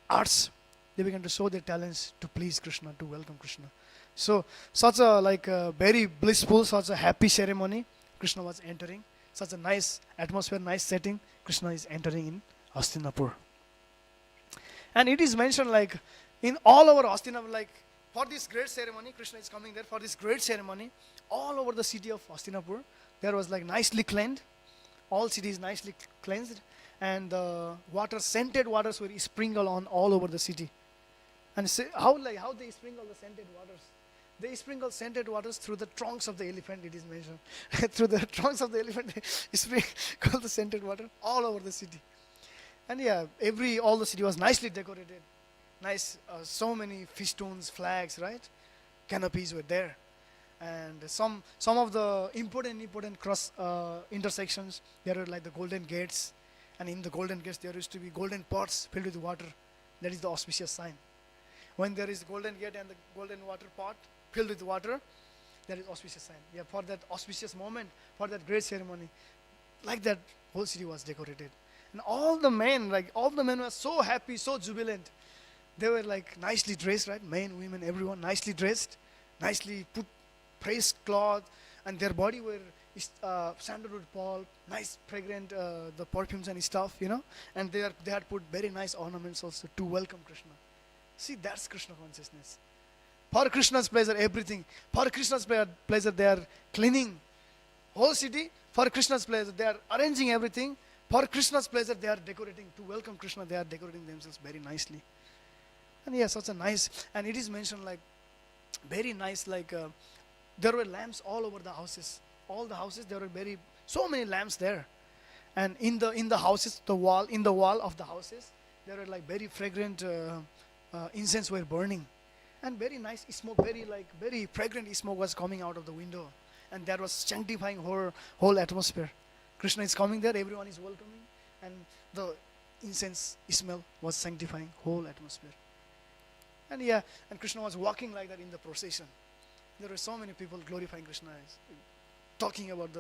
Speaker 1: arts. They began to show their talents to please Krishna, to welcome Krishna. So such a very blissful, such a happy ceremony Krishna was entering. Such a nice atmosphere, nice setting Krishna is entering in Hastinapur. And it is mentioned like in all over Hastinapur, like for this great ceremony, Krishna is coming there for this great ceremony. All over the city of Hastinapur, there was like nicely cleansed. All cities nicely cleansed, and the scented waters were sprinkled on all over the city. And how they sprinkle the scented waters? They sprinkle scented waters through the trunks of the elephant, it is mentioned. Through the trunks of the elephant, they sprinkle the scented water all over the city. And yeah, all the city was nicely decorated. Nice, so many festoons, flags, right? Canopies were there. And some of the important cross intersections, there were like the golden gates. And in the golden gates, there used to be golden pots filled with water. That is the auspicious sign. When there is golden gate and the golden water pot filled with water, that is auspicious sign. Yeah, for that auspicious moment, for that great ceremony, like that, whole city was decorated. And all the men were so happy, so jubilant. They were like nicely dressed, right? Men, women, everyone nicely dressed, nicely put praise cloth, and their body were sandalwood pulp, nice fragrant the perfumes and stuff, and they had put very nice ornaments also to welcome Krishna. See, that's Krishna consciousness. For Krishna's pleasure, everything. For Krishna's pleasure, they are cleaning whole city. For Krishna's pleasure, they are arranging everything. For Krishna's pleasure, they are decorating. To welcome Krishna, they are decorating themselves very nicely. And yeah, such a nice, and it is mentioned like very nice, like there were lamps all over the houses. All the houses, there were so many lamps there. And in the houses, in the wall of the houses, there were like very fragrant incense were burning. And very nice smoke, very fragrant smoke was coming out of the window. And that was sanctifying whole atmosphere. Krishna is coming there, everyone is welcoming. And the incense smell was sanctifying whole atmosphere. And yeah, and Krishna was walking like that in the procession. There were so many people glorifying Krishna, talking about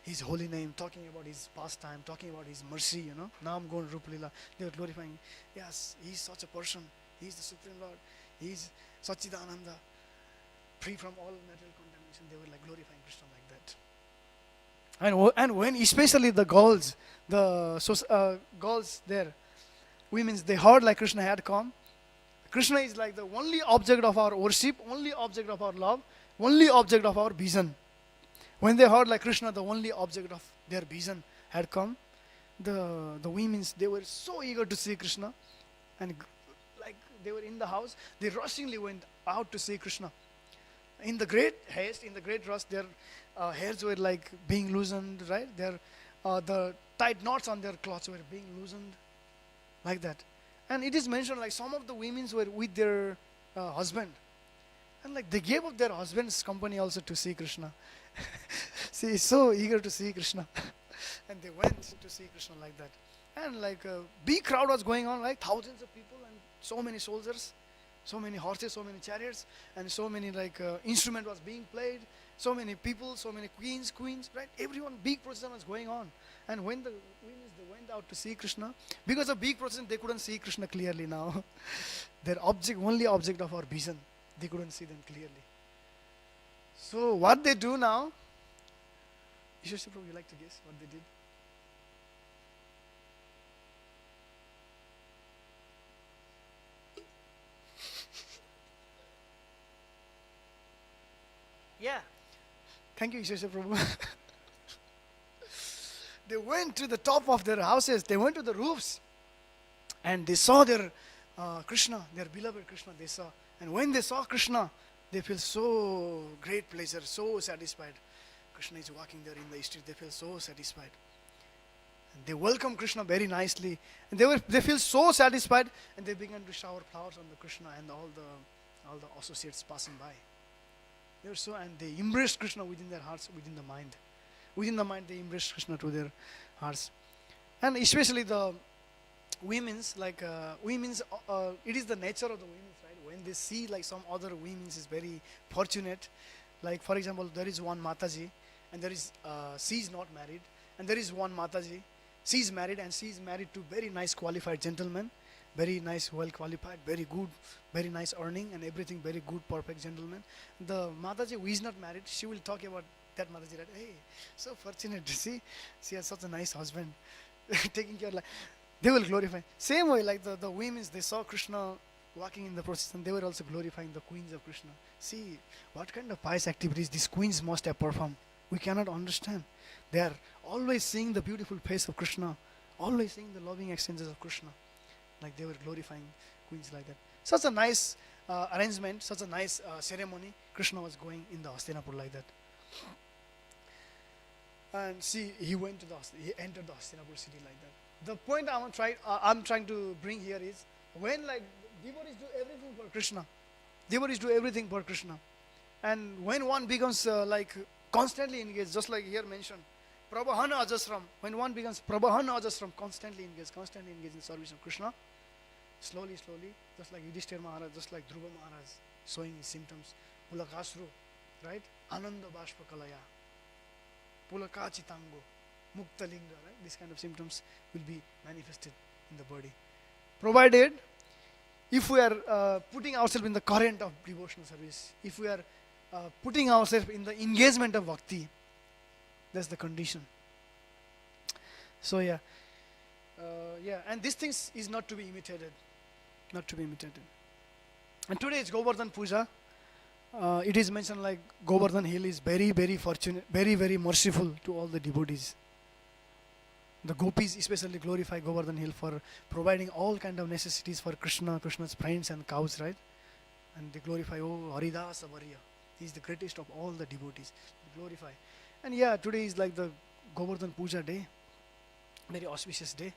Speaker 1: his holy name, talking about his pastime, talking about his mercy, Nam Gun Rup Lila. They were glorifying, yes, he is such a person. He is the Supreme Lord. He is Satchidananda, free from all material contamination. They were like glorifying Krishna like that. And when especially the girls there, women, they heard like Krishna had come. Krishna is like the only object of our worship, only object of our love, only object of our vision. When they heard like Krishna, the only object of their vision had come, the women, they were so eager to see Krishna. And they were in the house, they rushingly went out to see Krishna. In the great haste, in the great rush, their hairs were like being loosened, right? The tight knots on their clothes were being loosened, like that. And it is mentioned like some of the women were with their husband, and like they gave up their husband's company also to see Krishna. See, so eager to see Krishna, and they went to see Krishna like that. And like a big crowd was going on, like thousands of people and so many soldiers, so many horses, so many chariots, and so many like instrument was being played, so many people, so many queens, right? Everyone, big procession was going on. And when the women they went out to see Krishna, because of big procession they couldn't see Krishna clearly now. Their only object of our vision, they couldn't see them clearly. So what they do now? Ishwar Prabhu, you like to guess what they did? Yeah. Thank you, Ishwar Prabhu. They went to the top of their houses, they went to the roofs, and they saw their Krishna, their beloved Krishna, they saw. And when they saw Krishna, they feel so great pleasure, so satisfied. Krishna is walking there in the street, they feel so satisfied. And they welcome Krishna very nicely, and they feel so satisfied, and they began to shower flowers on the Krishna and all the associates passing by. They were so, and they embraced Krishna within their hearts, within the mind. Within the mind, they embraced Krishna to their hearts. And especially the women's, like it is the nature of the women's, right? When they see like some other women's is very fortunate. Like for example, there is one Mataji, and she is not married, and there is one Mataji, she is married, and she is married to very nice qualified gentleman, very nice, well qualified, very good, very nice earning and everything, very good, perfect gentleman. The Mataji who is not married, she will talk about that Mataji, right? Hey, so fortunate to see, she has such a nice husband, taking care of life. They will glorify. Same way, like the women, they saw Krishna walking in the procession, they were also glorifying the queens of Krishna. See, what kind of pious activities these queens must have performed. We cannot understand. They are always seeing the beautiful face of Krishna, always seeing the loving exchanges of Krishna. Like they were glorifying queens like that. Such a nice arrangement, such a nice ceremony. Krishna was going in the Hastinapur like that. And see, he entered the Hastinapur city like that. The point I'm trying to bring here is, when like devotees do everything for Krishna, devotees do everything for Krishna, and when one becomes like constantly engaged, just like here mentioned, Prabhahana Ajasram, when one becomes Prabhahana Ajasram, constantly engaged in service of Krishna, slowly, just like Yudhishthira Maharaj, just like Dhruva Maharaj, showing his symptoms, Pulakasru, right? Ananda Bashpakalaya, Pulakachitango, Muktalinga, right? These kind of symptoms will be manifested in the body. Provided, if we are putting ourselves in the current of devotional service, if we are putting ourselves in the engagement of bhakti, that's the condition. So yeah, and these things is not to be imitated. And today is Govardhan Puja. It is mentioned like Govardhan Hill is very, very fortunate, very, very merciful to all the devotees. The gopis especially glorify Govardhan Hill for providing all kind of necessities for Krishna's friends and cows, right? And they glorify, oh, Haridasa Varya. He is the greatest of all the devotees. They glorify. And yeah, today is like the Govardhan Puja day, very auspicious day.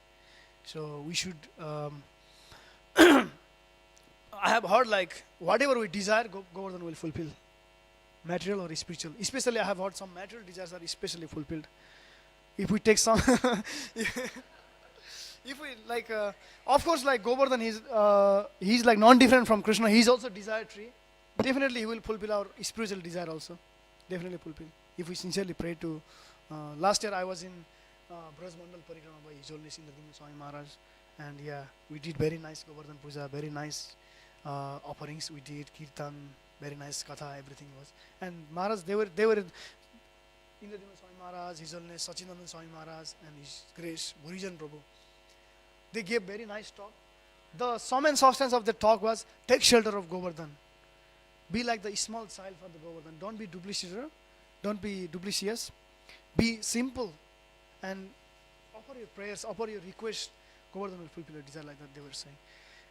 Speaker 1: So we should, I have heard like whatever we desire, Govardhan will fulfill, material or spiritual. Especially I have heard some material desires are especially fulfilled. If we take some, if we like, of course, like Govardhan, he's like non-different from Krishna. He's also desire tree. Definitely, he will fulfill our spiritual desire also. Definitely fulfill. If we sincerely pray to. Last year I was in Braj Mandal Parikrama by His Holiness Indradimna Swami Maharaj, and yeah, we did very nice Govardhan Puja, very nice offerings we did, Kirtan, very nice Katha, everything was. And Maharaj, they were Indradimna Swami Maharaj, His Holiness Sachinandan Swami Maharaj, and His Grace Bhurijan Prabhu. They gave very nice talk. The sum and substance of the talk was, take shelter of Govardhan. Be like the small child for the Govardhan. Don't be duplicitous. Don't be duplicitous. Be simple and offer your prayers, offer your requests. Govardhan will fulfill your desire, like that they were saying.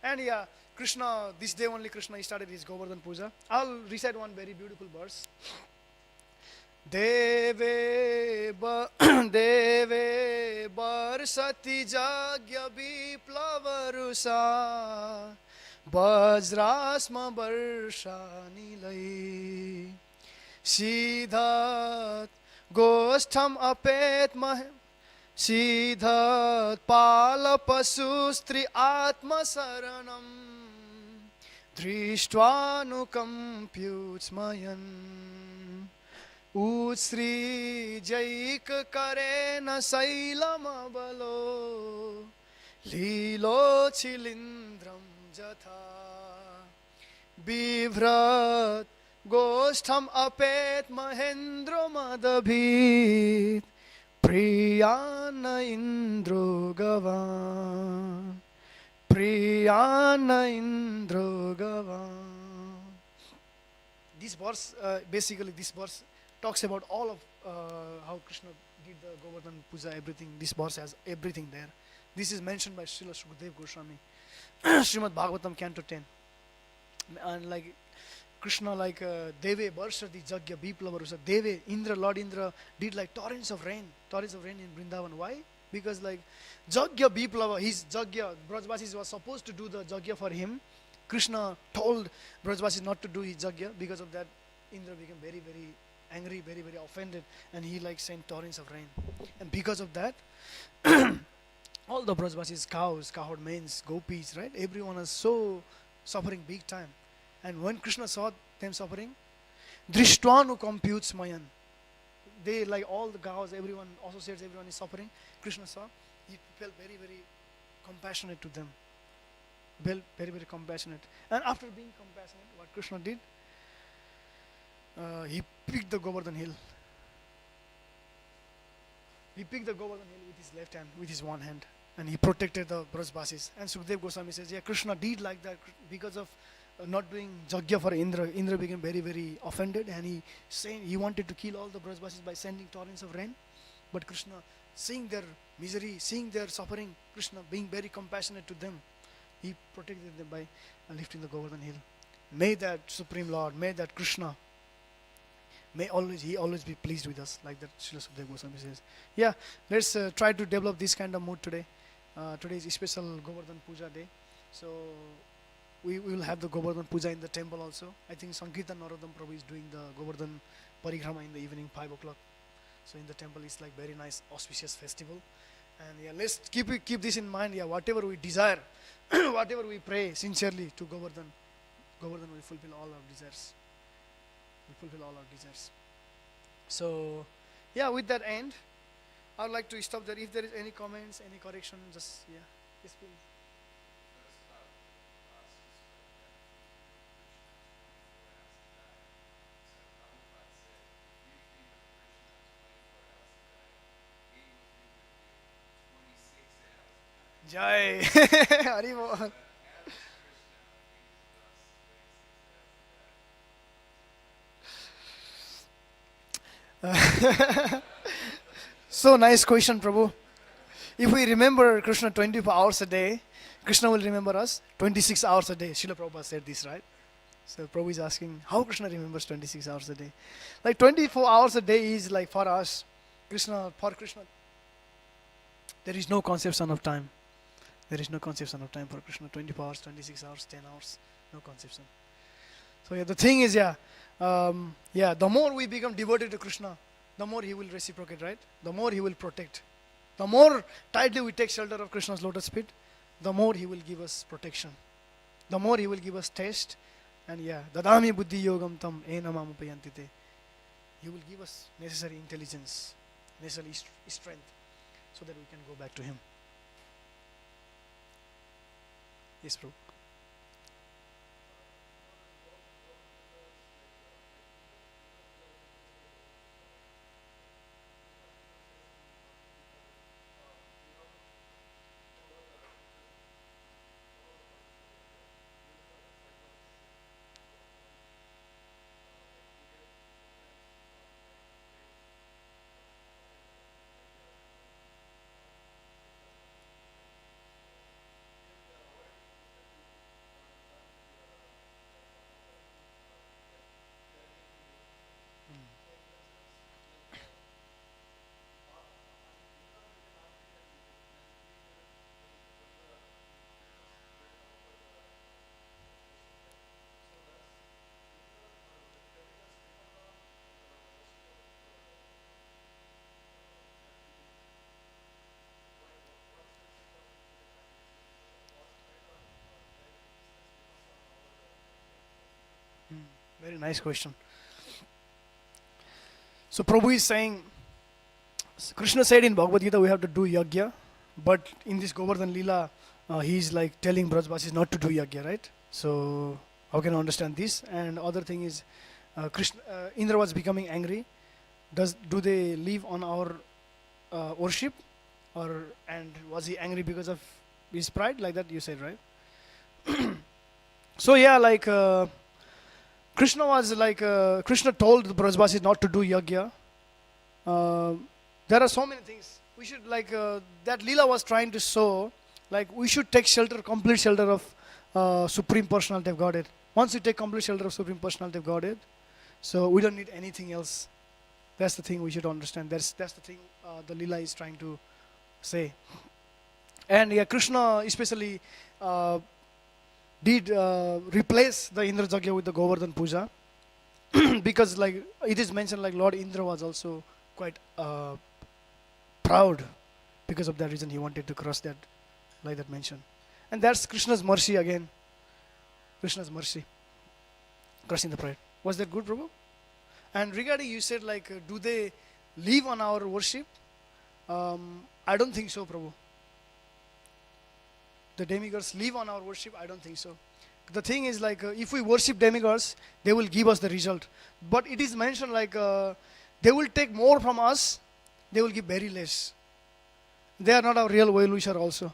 Speaker 1: And yeah, Krishna, this day only Krishna started his Govardhan Puja. I'll recite one very beautiful verse. Deve Deve Barsati Jagya Viplavarusa Vajrasma Barsha Nilai Siddhat Gostham Apet Mahem Siddhat Pala Pasustri Atma Saranam Drishtvanukampyutsmayan Usri Jaik Karena Sailamabalo Lilo Chilindram Jatha Bivrat Gostham Apet Mahendra Madabhit Priyana Indro Gavan Priyana Indro Gavan. This verse, basically this verse talks about all of how Krishna did the Govardhan Puja, everything. This verse has everything there. This is mentioned by Srila Sukadeva Goswami, Srimad Bhagavatam, Canto 10. And like Krishna, like Deve Barshati Jagya Biplavarusa. Deve, Indra, Lord Indra did like torrents of rain in Vrindavan. Why? Because like Jagya Biplava, his Jagya, Brajvasis was supposed to do the Jagya for him. Krishna told Brajvasis not to do his Jagya. Because of that, Indra became very, very angry, very, very offended, and he like sent torrents of rain. And because of that, all the Brajvasis, cows, cowherd mains, gopis, right? Everyone is so suffering big time. And when Krishna saw them suffering, Drishtwanu computes Mayan. They, like all the cows, everyone associates, everyone is suffering. Krishna saw, he felt very, very compassionate to them. Very, very compassionate. And after being compassionate, what Krishna did, he picked the Govardhan hill. He picked the Govardhan hill with his left hand, with his one hand, and he protected the Brajbasis. And Sukadeva Goswami says, yeah, Krishna did like that because of not doing Jagya for Indra. Indra became very, very offended, and he wanted to kill all the Brajbasis by sending torrents of rain. But Krishna, seeing their misery, seeing their suffering, Krishna being very compassionate to them, he protected them by lifting the Govardhan hill. May that Supreme Lord, may that Krishna, he always be pleased with us, like that Srila Sukadeva Goswami says. Yeah, let's try to develop this kind of mood today. Today is a special Govardhan Puja day. So we will have the Govardhan Puja in the temple also. I think Sankirtan Narodam Prabhu is doing the Govardhan Parikrama in the evening, 5 o'clock. So in the temple it's like very nice, auspicious festival. And yeah, let's keep this in mind. Yeah, whatever we desire, whatever we pray sincerely to Govardhan, Govardhan will fulfill all our desires. So yeah, with that end, I would like to stop there. If there is any comments, any correction, just yeah, yes please. Jai Hari Bol. So nice question, Prabhu. If we remember Krishna 24 hours a day, Krishna will remember us 26 hours a day. Srila Prabhupada said this, right? So Prabhu is asking how Krishna remembers 26 hours a day. Like 24 hours a day is like for us, for Krishna, there is no conception of time. There is no conception of time for Krishna. 24 hours, 26 hours, 10 hours, no conception. So yeah, the thing is, the more we become devoted to Krishna, the more he will reciprocate, right? The more he will protect. The more tightly we take shelter of Krishna's lotus feet, the more he will give us protection. The more he will give us taste. And yeah, dadami buddhi yogam tam enamam upayantite. He will give us necessary intelligence, necessary strength, so that we can go back to him. Yes, Prabhu. Very nice question. So Prabhu is saying, Krishna said in Bhagavad Gita we have to do yagya, but in this Govardhan Leela, he is like telling Brajbasis not to do yagya, right? So how can I understand this? And other thing is, Indra was becoming angry. Do they live on our worship, and was he angry because of his pride? Like that you said, right? So yeah, like Krishna told the Brajbasis not to do yagya. There are so many things we should that Leela was trying to show, like we should take shelter, complete shelter of Supreme Personality of Godhead. Once you take complete shelter of Supreme Personality of Godhead, so we don't need anything else. That's the thing we should understand. That's the thing the Leela is trying to say. And yeah, Krishna especially did replace the Indra Yagya with the Govardhan Puja because like it is mentioned, like Lord Indra was also quite proud. Because of that reason he wanted to cross that, like that mention. And that's Krishna's mercy again. Krishna's mercy, crushing the pride. Was that good, Prabhu? And regarding you said like do they live on our worship? I don't think so, Prabhu. The demigods live on our worship? I don't think so. The thing is like if we worship demigods, they will give us the result. But it is mentioned like they will take more from us, they will give very less. They are not our real well-wisher also.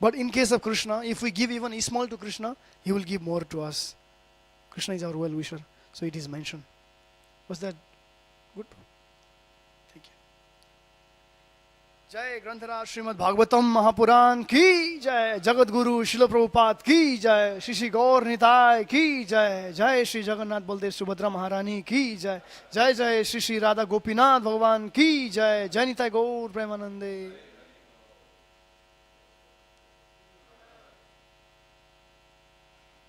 Speaker 1: But in case of Krishna, if we give even small to Krishna, he will give more to us. Krishna is our well-wisher. So it is mentioned. Was that good? Thank you. Jai Granthara Srimad Bhagavatam Mahapuran ki jai, Jagat Guru Srila Prabhupada ki jai, Shri Shri Gaur Nitai ki jai, Jai Shri Jagannath Baldev Subhadra Maharani ki jai, Jai Jai Shri Shri Radha Gopinath Bhagavan ki jai, Jai Nitai Gaur Premanande.